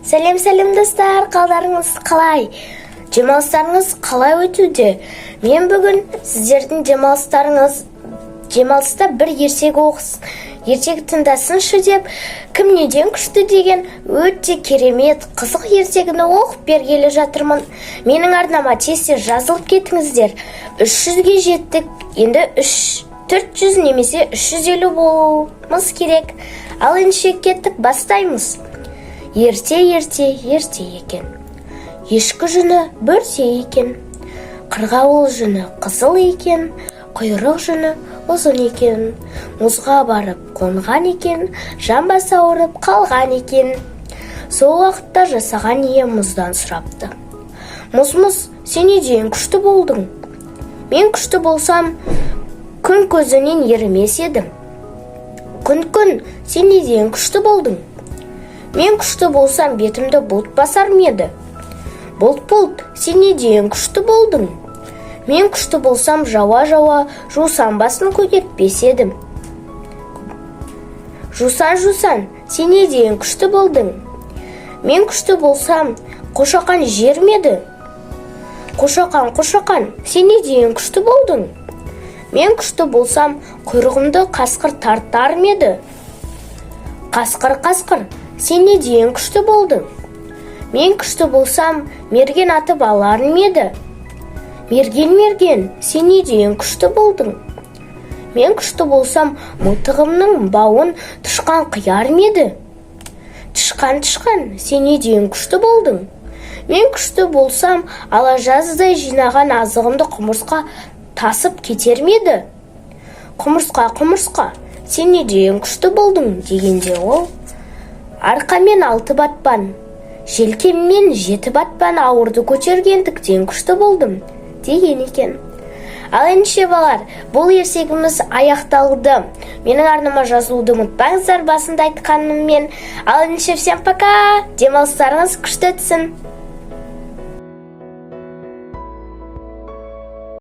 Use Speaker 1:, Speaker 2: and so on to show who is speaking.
Speaker 1: Сәлем достар, қалдарыңыз қалай? Демалыстарыңыз қалай өтуде? Мен бүгін сіздердің демалыста бір ертегі оқысын, ертегі тыңдасыншы деп, кім неден күшті деген өте керемет, қызық ертегіні оқып бергелі жатырмын. Менің арнама тез жазылып кетіңіздер. 300-ге жеттік, енді 400 немесе 350 болуымыз керек. Ал ендеше кеттік, бастаймыз. Ерте екен. Ешкі жүні бөрте екен. Қырғауыл жүні қызыл екен. Құйрық жүні ұзын екен. Мұзға барып қонған екен. Жамбасы ауырып қалған екен. Сол уақытта жасаған ие мұздан сұрапты. Мұз, сен неден күшті болдың? Мен күшті болсам, күн көзінен ерімес едім. Күн, сен неден күшті болдың? Мен күшті болсам, бетімді бұлт басар ма еді? Бұлт, сен неден күшті болдың? Мен күшті болсам, жауа, жусан басын көгертпес едім. Жусан, сен неден күшті болдың? Мен күшті болсам, қошақан жер ме еді? Қошақан, сен неден күшті болдың? Мен күшті болсам, құйрығымды қасқыр тартар ма еді? Қасқыр, сен неден күшті болдың? Мен күшті болсам, мерген атып алар ма еді? Мерген, сен неден күшті болдың? Мен күшті болсам, мылтығымның бауын тышқан қияр ма еді? Тышқан, сен неден күшті болдың? Мен күшті болсам, ала жаздай жинаған азығымды құмырсқа тасып кетер ме еді? Құмырсқа, сен неден күшті болдың? Дегенде ол, арқамен 6 батпан, желкеммен 7 батпан ауырды көтергендіктен күшті болдым, деген екен. Ал ендеше балар, бұл ертегіміз аяқталды. Менің арнама жазылуды ұмытпаңыздар, басында айтқаныммен. Ал ендеше всем пока, демалыстарыңыз күшті өтсін.